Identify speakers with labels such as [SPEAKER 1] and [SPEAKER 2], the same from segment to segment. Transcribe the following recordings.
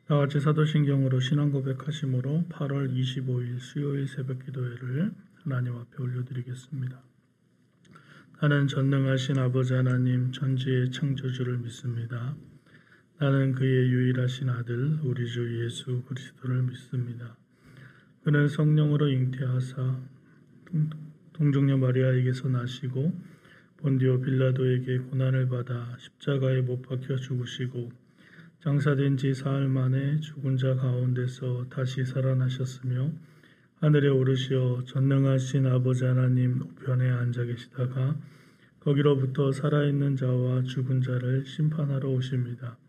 [SPEAKER 1] 다같이 사도신경으로 신앙 고백하심으로 8월 25일 수요일 새벽 기도회를 하나님 앞에 올려드리겠습니다. 나는 전능하신 아버지 하나님 천지의 창조주를 믿습니다. 나는 그의 유일하신 아들 우리 주 예수 그리스도를 믿습니다. 그는 성령으로 잉태하사 동정녀 마리아에게서 나시고 본디오 빌라도에게 고난을 받아 십자가에 못 박혀 죽으시고 장사된 지 사흘 만에 죽은 자 가운데서 다시 살아나셨으며 하늘에 오르시어 전능하신 아버지 하나님 우편에 앉아 계시다가 거기로부터 살아있는 자와 죽은 자를 심판하러 오십니다.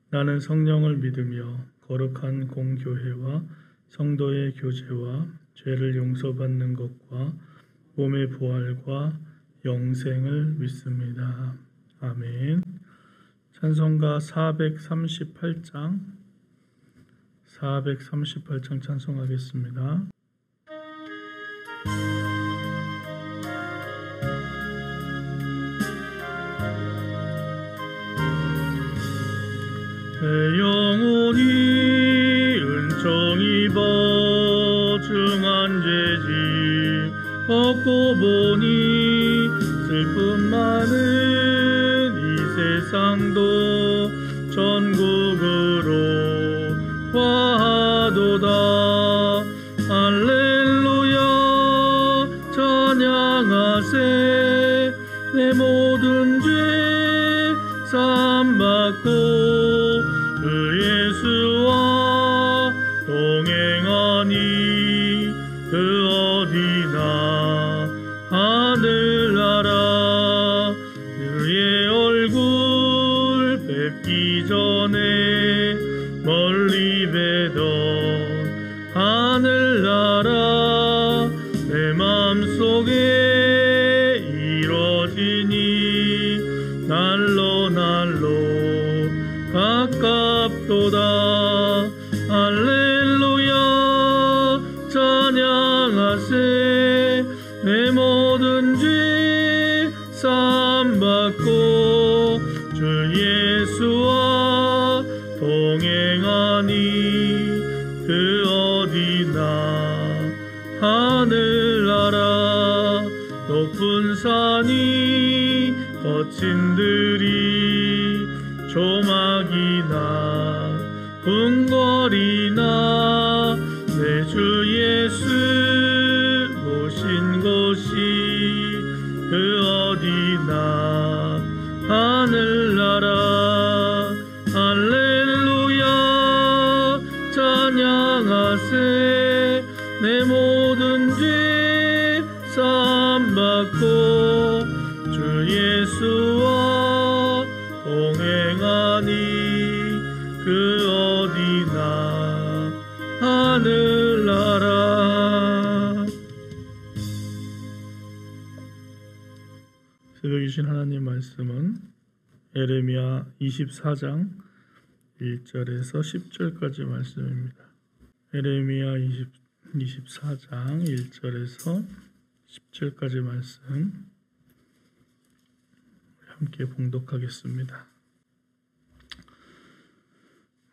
[SPEAKER 1] 나는 성령을 믿으며 거룩한 공교회와 성도의 교제와 죄를 용서받는 것과 몸의 부활과 영생을 믿습니다. 아멘. 찬송가 438장 찬송하겠습니다. 내 영혼이 은총 입어 중한 죄지 벗고 보니 슬픔 많은 세상도 전국으로 화하도다. 할렐루야 찬양하세. 내 모든 죄 사함받고 그 예수와 동행하니 그 어디나 하늘나라 그의 얼굴 뵙기 전에 멀리 뵈던 하늘나라 내 맘속에 이뤄지니 날로 가깝도다. 할렐루야 찬양하세. 내 모든 죄 사함받고 주 예수와 동행하니 그 어디나 하늘나라 높은 산이 거친 들이 조막이나 궁궐이나 내 주 예수 모신 곳이 그 어디나 하늘나라. 할렐루야 찬양하세. 내 모든 죄 사함받고 주 예수와 동행하니 그 어디나 하늘나라. 새벽 주신 하나님 말씀은 예레미야 24장 1절에서 10절까지 말씀입니다. 예레미야 24장 1절에서 10절까지 말씀 함께 봉독하겠습니다.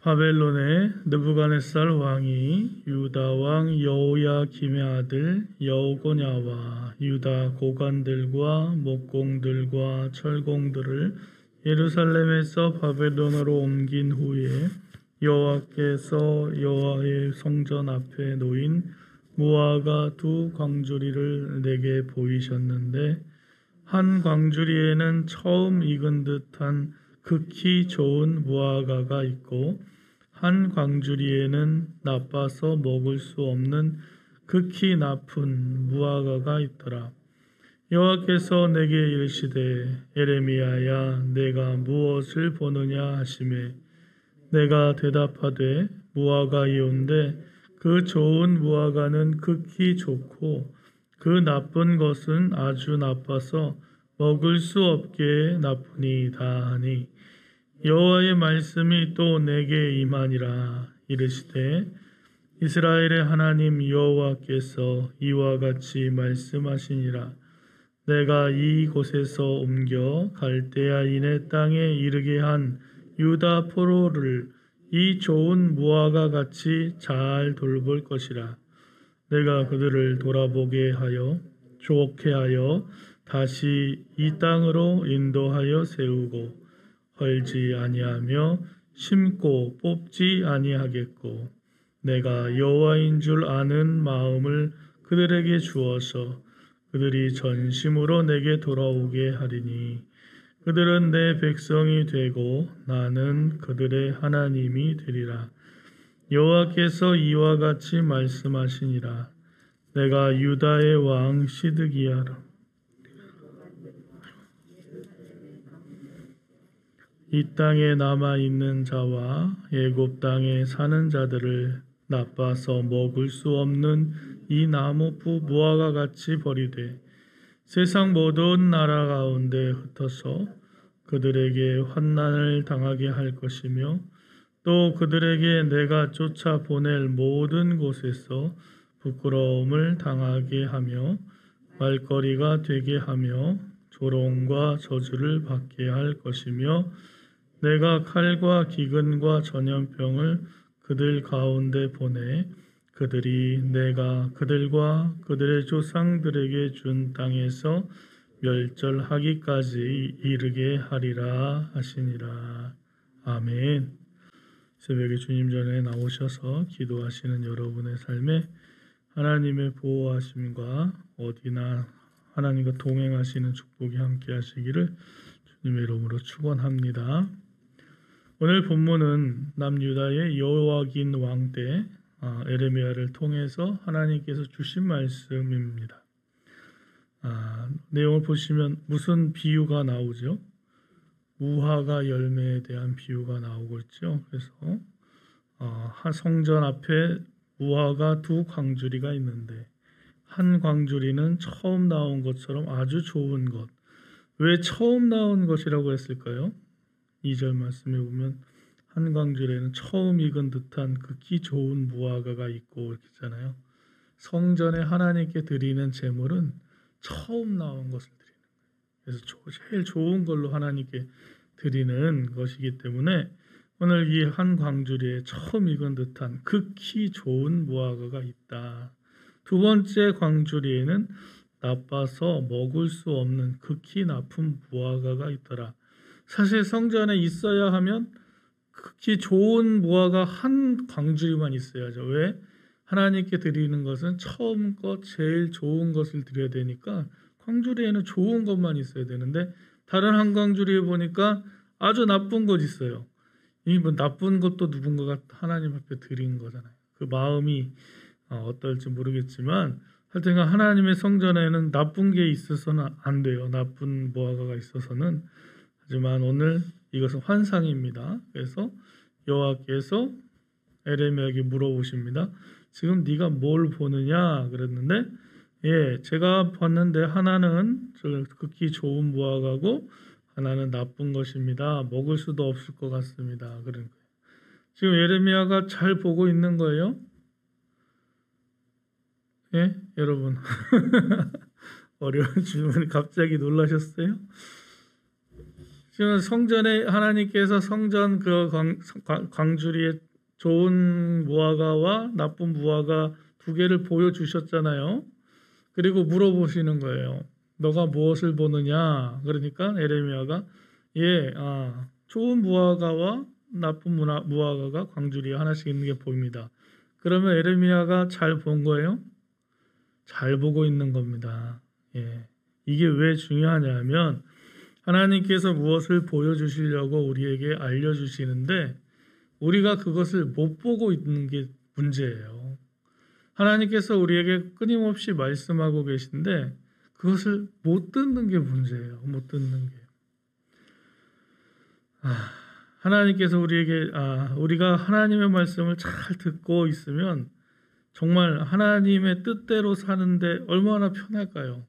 [SPEAKER 1] 바벨론의 느부갓네살 왕이 유다 왕 여호야김의 아들 여호고냐와 유다 고관들과 목공들과 철공들을 예루살렘에서 바벨론으로 옮긴 후에 여호와께서 여호와의 성전 앞에 놓인 무화과 두 광주리를 내게 보이셨는데 한 광주리에는 처음 익은 듯한 극히 좋은 무화과가 있고 한 광주리에는 나빠서 먹을 수 없는 극히 나쁜 무화과가 있더라. 여호와께서 내게 이르시되 예레미야야 내가 무엇을 보느냐 하시매 내가 대답하되 무화과이온데 그 좋은 무화과는 극히 좋고 그 나쁜 것은 아주 나빠서 먹을 수 없게 나쁘니이다 하니 여호와의 말씀이 또 내게 임하니라. 이르시되 이스라엘의 하나님 여호와께서 이와 같이 말씀하시니라. 내가 이 곳에서 옮겨 갈대아인의 땅에 이르게 한 유다 포로를 이 좋은 무화과 같이 잘 돌볼 것이라. 내가 그들을 돌아보게 하여 좋게 하여 다시 이 땅으로 인도하여 세우고 헐지 아니하며 심고 뽑지 아니하겠고 내가 여호와인 줄 아는 마음을 그들에게 주어서 그들이 전심으로 내게 돌아오게 하리니 그들은 내 백성이 되고 나는 그들의 하나님이 되리라. 여호와께서 이와 같이 말씀하시니라. 내가 유다의 왕 시드기야라 이 땅에 남아 있는 자와 애굽 땅에 사는 자들을 나빠서 먹을 수 없는 이 나무푸 무화과 같이 버리되 세상 모든 나라 가운데 흩어서 그들에게 환난을 당하게 할 것이며 또 그들에게 내가 쫓아 보낼 모든 곳에서 부끄러움을 당하게 하며 말거리가 되게 하며 조롱과 저주를 받게 할 것이며 내가 칼과 기근과 전염병을 그들 가운데 보내 그들이 내가 그들과 그들의 조상들에게 준 땅에서 멸절하기까지 이르게 하리라 하시니라. 아멘. 새벽에 주님 전에 나오셔서 기도하시는 여러분의 삶에 하나님의 보호하심과 어디나 하나님과 동행하시는 축복이 함께 하시기를 주님의 이름으로 축원합니다. 오늘 본문은 남유다의 여호와긴 왕 때 에레미야를 통해서 하나님께서 주신 말씀입니다. 내용을 보시면 무슨 비유가 나오죠? 무화과 열매에 대한 비유가 나오고 있죠. 그래서 성전 앞에 무화과 두 광주리가 있는데 한 광주리는 처음 나온 것처럼 아주 좋은 것. 왜 처음 나온 것이라고 했을까요? 2절 말씀에 보면 한 광주리에는 처음 익은 듯한 극히 좋은 무화과가 있고 이렇게 있잖아요. 성전에 하나님께 드리는 제물은 처음 나온 것을 드리는 거예요. 그래서 제일 좋은 걸로 하나님께 드리는 것이기 때문에 오늘 이 한 광주리에 처음 익은 듯한 극히 좋은 무화과가 있다. 두 번째 광주리에는 나빠서 먹을 수 없는 극히 나쁜 무화과가 있더라. 사실 성전에 있어야 하면 극히 좋은 무화과 한 광주리만 있어야죠. 왜? 하나님께 드리는 것은 처음 것 제일 좋은 것을 드려야 되니까 광주리에는 좋은 것만 있어야 되는데 다른 한 광주리에 보니까 아주 나쁜 것 있어요. 이 뭐 나쁜 것도 누군가가 하나님 앞에 드린 거잖아요. 그 마음이 어떨지 모르겠지만 하여튼 하나님의 성전에는 나쁜 게 있어서는 안 돼요. 나쁜 무화과가 있어서는. 하지만 오늘 이것은 환상입니다. 그래서 여호와께서 에레미야에게 물어보십니다. 지금 네가 뭘 보느냐 그랬는데 제가 봤는데 하나는 극히 좋은 무화과고 하나는 나쁜 것입니다. 먹을 수도 없을 것 같습니다. 그런 거예요. 지금 에레미야가 잘 보고 있는 거예요? 예, 여러분. 어려운 질문 갑자기 놀라셨어요? 지금 성전에 하나님께서 성전 그 광주리에 좋은 무화과와 나쁜 무화과 두 개를 보여주셨잖아요. 그리고 물어보시는 거예요. 너가 무엇을 보느냐? 그러니까 에레미야가 좋은 무화과와 나쁜 무화과가 광주리에 하나씩 있는 게 보입니다. 그러면 에레미야가 잘 본 거예요? 잘 보고 있는 겁니다. 이게 왜 중요하냐면 하나님께서 무엇을 보여주시려고 우리에게 알려주시는데 우리가 그것을 못 보고 있는 게 문제예요. 하나님께서 우리에게 끊임없이 말씀하고 계신데 그것을 못 듣는 게 문제예요. 못 듣는 게. 하나님께서 우리에게 우리가 하나님의 말씀을 잘 듣고 있으면 정말 하나님의 뜻대로 사는데 얼마나 편할까요?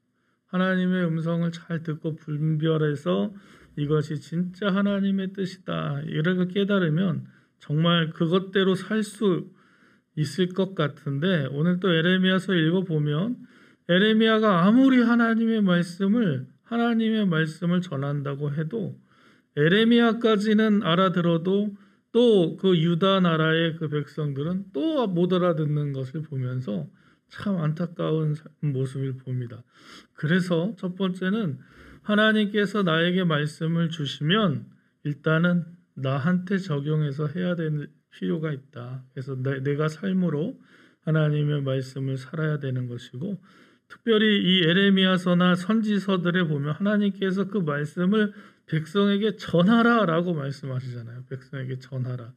[SPEAKER 1] 하나님의 음성을 잘 듣고 분별해서 이것이 진짜 하나님의 뜻이다 이렇게 깨달으면 정말 그것대로 살 수 있을 것 같은데 오늘 또 에레미야서 읽어보면 에레미야가 아무리 하나님의 말씀을 전한다고 해도 에레미야까지는 알아들어도 또 그 유다 나라의 그 백성들은 또 못 알아듣는 것을 보면서 참 안타까운 모습을 봅니다. 그래서 첫 번째는 하나님께서 나에게 말씀을 주시면 일단은 나한테 적용해서 해야 될 필요가 있다. 그래서 내가 삶으로 하나님의 말씀을 살아야 되는 것이고, 특별히 이 에레미야서나 선지서들에 보면 하나님께서 그 말씀을 백성에게 전하라라고 말씀하시잖아요. 백성에게 전하라.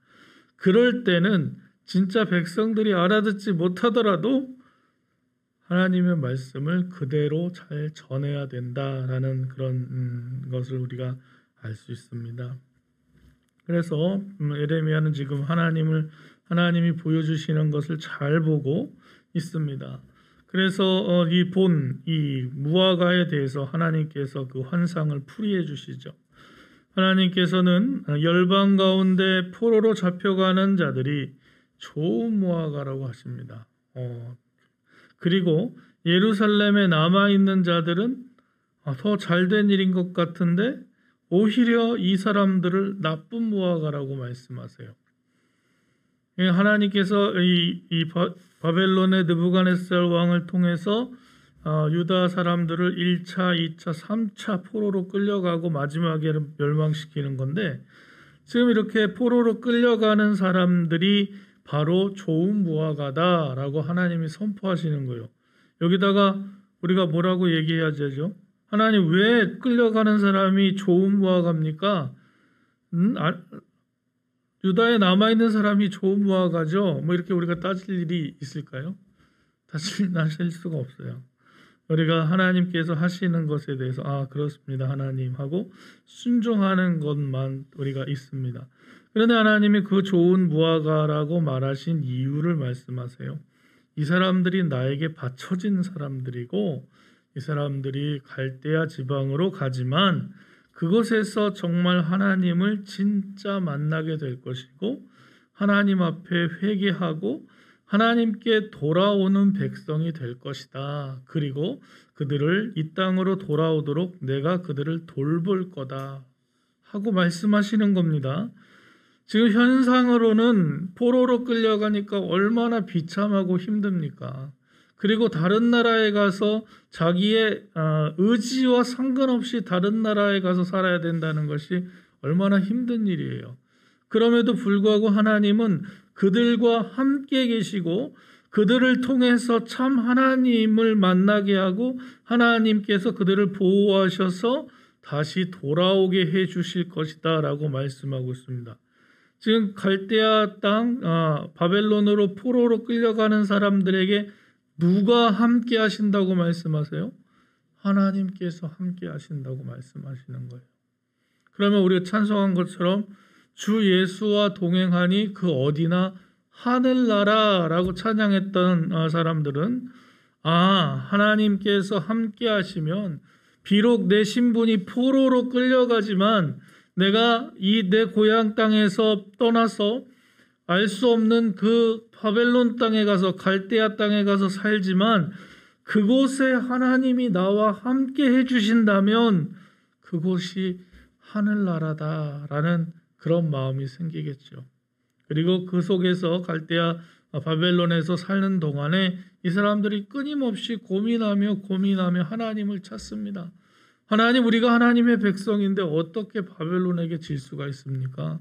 [SPEAKER 1] 그럴 때는 진짜 백성들이 알아듣지 못하더라도 하나님의 말씀을 그대로 잘 전해야 된다라는 그런 것을 우리가 알 수 있습니다. 그래서 에레미야는 지금 하나님이 보여주시는 것을 잘 보고 있습니다. 그래서 이 무화과에 대해서 하나님께서 그 환상을 풀이해 주시죠. 하나님께서는 열방 가운데 포로로 잡혀가는 자들이 좋은 무화과라고 하십니다. 그리고 예루살렘에 남아있는 자들은 더 잘된 일인 것 같은데 오히려 이 사람들을 나쁜 무화과라고 말씀하세요. 하나님께서 이 바벨론의 느부갓네살 왕을 통해서 유다 사람들을 1차, 2차, 3차 포로로 끌려가고 마지막에는 멸망시키는 건데, 지금 이렇게 포로로 끌려가는 사람들이 바로 좋은 무화과다라고 하나님이 선포하시는 거예요. 여기다가 우리가 뭐라고 얘기해야 되죠? 하나님, 왜 끌려가는 사람이 좋은 무화과입니까? 유다에 남아있는 사람이 좋은 무화과죠. 뭐 이렇게 우리가 따질 일이 있을까요? 따질 수가 없어요. 우리가 하나님께서 하시는 것에 대해서 그렇습니다 하나님 하고 순종하는 것만 우리가 있습니다. 그런데 하나님이 그 좋은 무화과라고 말하신 이유를 말씀하세요. 이 사람들이 나에게 바쳐진 사람들이고, 이 사람들이 갈대아 지방으로 가지만 그곳에서 정말 하나님을 진짜 만나게 될 것이고, 하나님 앞에 회개하고 하나님께 돌아오는 백성이 될 것이다. 그리고 그들을 이 땅으로 돌아오도록 내가 그들을 돌볼 거다 하고 말씀하시는 겁니다. 지금 현상으로는 포로로 끌려가니까 얼마나 비참하고 힘듭니까? 그리고 다른 나라에 가서 자기의 의지와 상관없이 다른 나라에 가서 살아야 된다는 것이 얼마나 힘든 일이에요. 그럼에도 불구하고 하나님은 그들과 함께 계시고 그들을 통해서 참 하나님을 만나게 하고 하나님께서 그들을 보호하셔서 다시 돌아오게 해 주실 것이다 라고 말씀하고 있습니다. 지금 갈대아 땅 바벨론으로 포로로 끌려가는 사람들에게 누가 함께 하신다고 말씀하세요? 하나님께서 함께 하신다고 말씀하시는 거예요. 그러면 우리가 찬송한 것처럼 주 예수와 동행하니 그 어디나 하늘나라라고 찬양했던 사람들은 하나님께서 함께 하시면 비록 내 신분이 포로로 끌려가지만 내가 이 내 고향 땅에서 떠나서 알 수 없는 그 바벨론 땅에 가서 갈대아 땅에 가서 살지만 그곳에 하나님이 나와 함께 해주신다면 그곳이 하늘나라다라는 그런 마음이 생기겠죠. 그리고 그 속에서 갈대아 바벨론에서 사는 동안에 이 사람들이 끊임없이 고민하며 하나님을 찾습니다. 하나님, 우리가 하나님의 백성인데 어떻게 바벨론에게 질 수가 있습니까?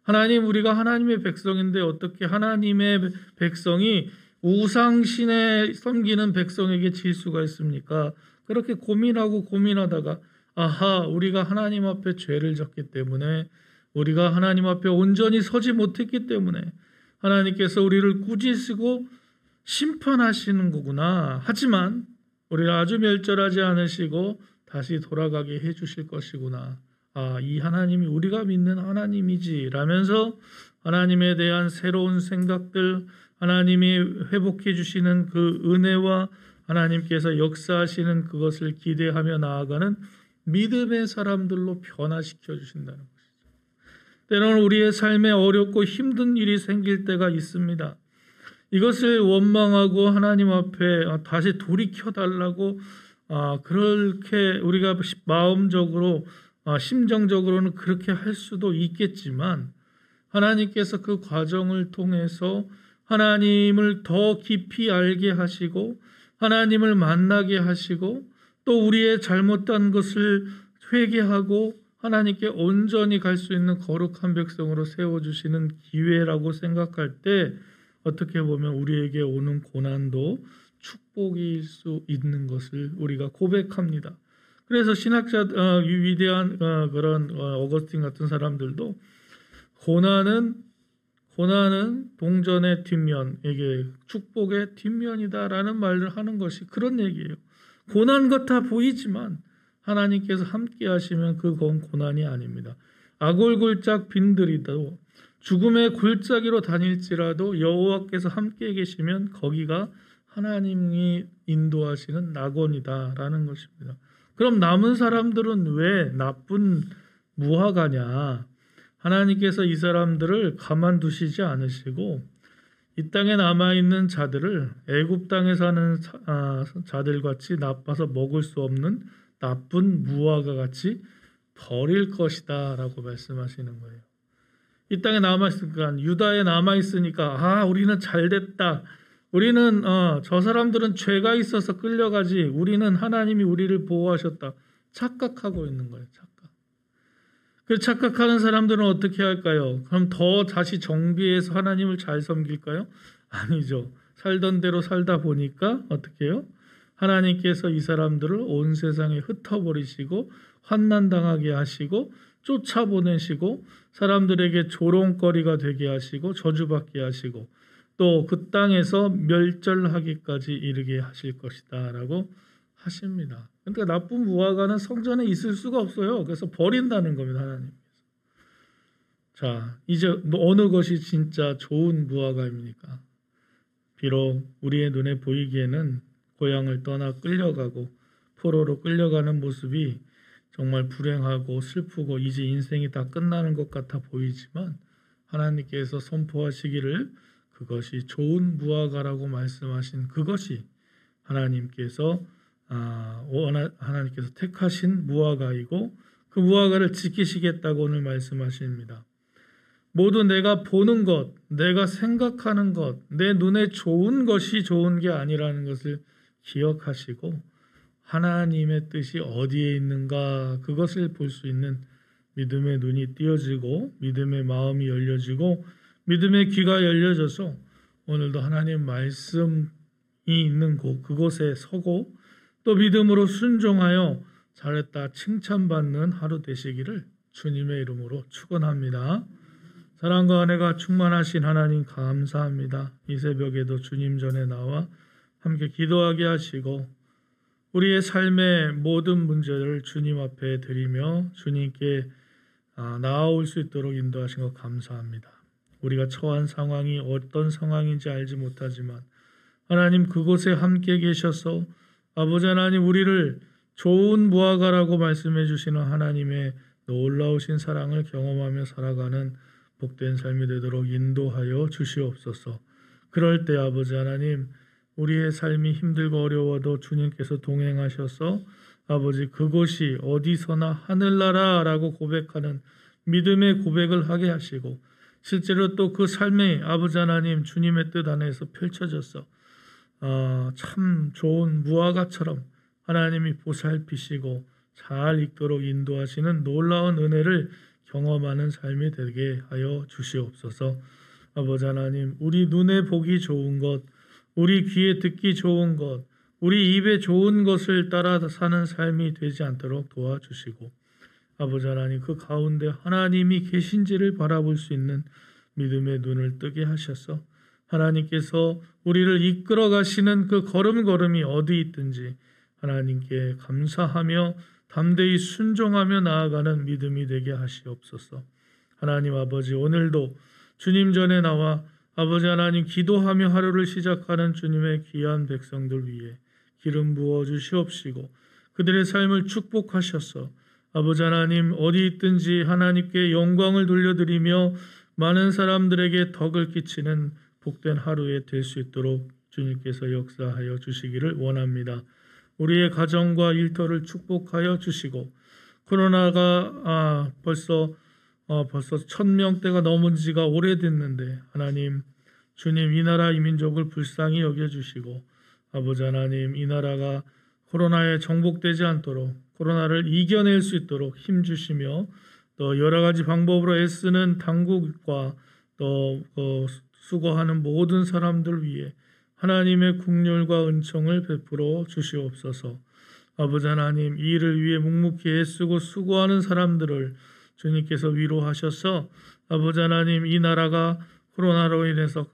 [SPEAKER 1] 하나님, 우리가 하나님의 백성인데 어떻게 하나님의 백성이 우상신에 섬기는 백성에게 질 수가 있습니까? 그렇게 고민하다가 우리가 하나님 앞에 죄를 졌기 때문에, 우리가 하나님 앞에 온전히 서지 못했기 때문에 하나님께서 우리를 꾸짖으시고 심판하시는 거구나. 하지만 우리를 아주 멸절하지 않으시고 다시 돌아가게 해주실 것이구나. 이 하나님이 우리가 믿는 하나님이지 라면서 하나님에 대한 새로운 생각들, 하나님이 회복해 주시는 그 은혜와 하나님께서 역사하시는 그것을 기대하며 나아가는 믿음의 사람들로 변화시켜 주신다는 것이죠. 때로는 우리의 삶에 어렵고 힘든 일이 생길 때가 있습니다. 이것을 원망하고 하나님 앞에 다시 돌이켜달라고 그렇게 우리가 마음적으로 심정적으로는 그렇게 할 수도 있겠지만, 하나님께서 그 과정을 통해서 하나님을 더 깊이 알게 하시고 하나님을 만나게 하시고 또 우리의 잘못된 것을 회개하고 하나님께 온전히 갈 수 있는 거룩한 백성으로 세워주시는 기회라고 생각할 때 어떻게 보면 우리에게 오는 고난도 축복일 수 있는 것을 우리가 고백합니다. 그래서 신학자 위대한 그런 어거스틴 같은 사람들도 고난은 동전의 뒷면, 이게 축복의 뒷면이다라는 말을 하는 것이 그런 얘기예요. 고난 같아 보이지만 하나님께서 함께 하시면 그건 고난이 아닙니다. 악골골짝 빈들이도 죽음의 골짜기로 다닐지라도 여호와께서 함께 계시면 거기가 하나님이 인도하시는 낙원이다라는 것입니다. 그럼 남은 사람들은 왜 나쁜 무화과냐? 하나님께서 이 사람들을 가만두시지 않으시고 이 땅에 남아있는 자들을 애굽 땅에 사는 자들같이 나빠서 먹을 수 없는 나쁜 무화과같이 버릴 것이다 라고 말씀하시는 거예요. 이 땅에 남아있으니까 유다에 남아있으니까 우리는 잘됐다. 우리는 저 사람들은 죄가 있어서 끌려가지 우리는 하나님이 우리를 보호하셨다. 착각하고 있는 거예요. 그 착각하는 사람들은 어떻게 할까요? 그럼 더 다시 정비해서 하나님을 잘 섬길까요? 아니죠. 살던 대로 살다 보니까 어떻게 해요? 하나님께서 이 사람들을 온 세상에 흩어버리시고 환난당하게 하시고 쫓아보내시고 사람들에게 조롱거리가 되게 하시고 저주받게 하시고 또 그 땅에서 멸절하기까지 이르게 하실 것이다 라고 하십니다. 그러니까 나쁜 무화과는 성전에 있을 수가 없어요. 그래서 버린다는 겁니다. 하나님께서. 자, 이제 어느 것이 진짜 좋은 무화과입니까? 비록 우리의 눈에 보이기에는 고향을 떠나 끌려가고 포로로 끌려가는 모습이 정말 불행하고 슬프고 이제 인생이 다 끝나는 것 같아 보이지만 하나님께서 선포하시기를 그것이 좋은 무화과라고 말씀하신 그것이 하나님께서 택하신 무화과이고 그 무화과를 지키시겠다고 오늘 말씀하십니다. 모두 내가 보는 것, 내가 생각하는 것, 내 눈에 좋은 것이 좋은 게 아니라는 것을 기억하시고 하나님의 뜻이 어디에 있는가 그것을 볼 수 있는 믿음의 눈이 띄어지고 믿음의 마음이 열려지고 믿음의 귀가 열려져서 오늘도 하나님 말씀이 있는 곳 그곳에 서고 또 믿음으로 순종하여 잘했다 칭찬받는 하루 되시기를 주님의 이름으로 축원합니다. 사랑과 은혜가 충만하신 하나님 감사합니다. 이 새벽에도 주님 전에 나와 함께 기도하게 하시고 우리의 삶의 모든 문제를 주님 앞에 드리며 주님께 나아올 수 있도록 인도하신 것 감사합니다. 우리가 처한 상황이 어떤 상황인지 알지 못하지만 하나님 그곳에 함께 계셔서 아버지 하나님 우리를 좋은 무화과라고 말씀해 주시는 하나님의 놀라우신 사랑을 경험하며 살아가는 복된 삶이 되도록 인도하여 주시옵소서. 그럴 때 아버지 하나님 우리의 삶이 힘들고 어려워도 주님께서 동행하셔서 아버지 그곳이 어디서나 하늘나라라고 고백하는 믿음의 고백을 하게 하시고 실제로 또 그 삶이 아버지 하나님 주님의 뜻 안에서 펼쳐져서 참 좋은 무화과처럼 하나님이 보살피시고 잘 익도록 인도하시는 놀라운 은혜를 경험하는 삶이 되게 하여 주시옵소서. 아버지 하나님 우리 눈에 보기 좋은 것 우리 귀에 듣기 좋은 것 우리 입에 좋은 것을 따라 사는 삶이 되지 않도록 도와주시고 아버지 하나님 그 가운데 하나님이 계신지를 바라볼 수 있는 믿음의 눈을 뜨게 하셔서 하나님께서 우리를 이끌어 가시는 그 걸음걸음이 어디 있든지 하나님께 감사하며 담대히 순종하며 나아가는 믿음이 되게 하시옵소서. 하나님 아버지 오늘도 주님 전에 나와 아버지 하나님 기도하며 하루를 시작하는 주님의 귀한 백성들 위해 기름 부어 주시옵시고 그들의 삶을 축복하셔서 아버지 하나님 어디 있든지 하나님께 영광을 돌려드리며 많은 사람들에게 덕을 끼치는 복된 하루에 될 수 있도록 주님께서 역사하여 주시기를 원합니다. 우리의 가정과 일터를 축복하여 주시고 코로나가 벌써 벌써 1000명대가 넘은 지가 오래됐는데 하나님, 주님 이 나라 이 민족을 불쌍히 여겨주시고 아버지 하나님, 이 나라가 코로나에 정복되지 않도록 코로나를 이겨낼 수 있도록 힘주시며 또 여러 가지 방법으로 애쓰는 당국과 또 수고하는 모든 사람들 위해 하나님의 긍휼과 은총을 베풀어 주시옵소서. 아버지 하나님, 이 일을 위해 묵묵히 애쓰고 수고하는 사람들을 주님께서 위로하셔서 아버지 하나님, 이 나라가 코로나로 인해서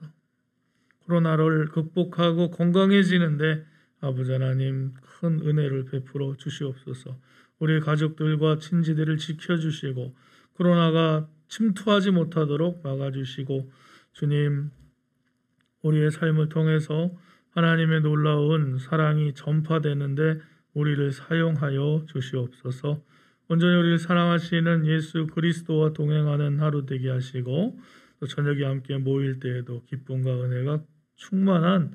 [SPEAKER 1] 코로나를 극복하고 건강해지는데 아버지 하나님 큰 은혜를 베풀어 주시옵소서. 우리 가족들과 친지들을 지켜주시고 코로나가 침투하지 못하도록 막아주시고 주님, 우리의 삶을 통해서 하나님의 놀라운 사랑이 전파되는데 우리를 사용하여 주시옵소서. 온전히 우리를 사랑하시는 예수 그리스도와 동행하는 하루 되게 하시고 또 저녁에 함께 모일 때에도 기쁨과 은혜가 충만한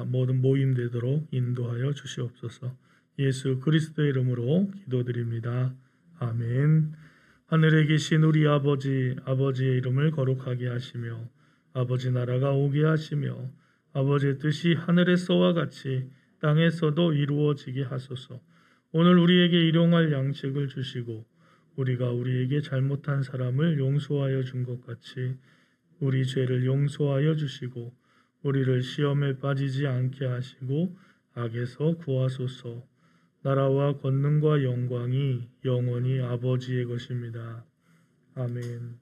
[SPEAKER 1] 모든 모임 되도록 인도하여 주시옵소서. 예수 그리스도의 이름으로 기도드립니다. 아멘. 하늘에 계신 우리 아버지, 아버지의 이름을 거룩하게 하시며 아버지 나라가 오게 하시며 아버지의 뜻이 하늘에서와 같이 땅에서도 이루어지게 하소서. 오늘 우리에게 일용할 양식을 주시고 우리가 우리에게 잘못한 사람을 용서하여 준 것 같이 우리 죄를 용서하여 주시고 우리를 시험에 빠지지 않게 하시고 악에서 구하소서. 나라와 권능과 영광이 영원히 아버지의 것입니다. 아멘.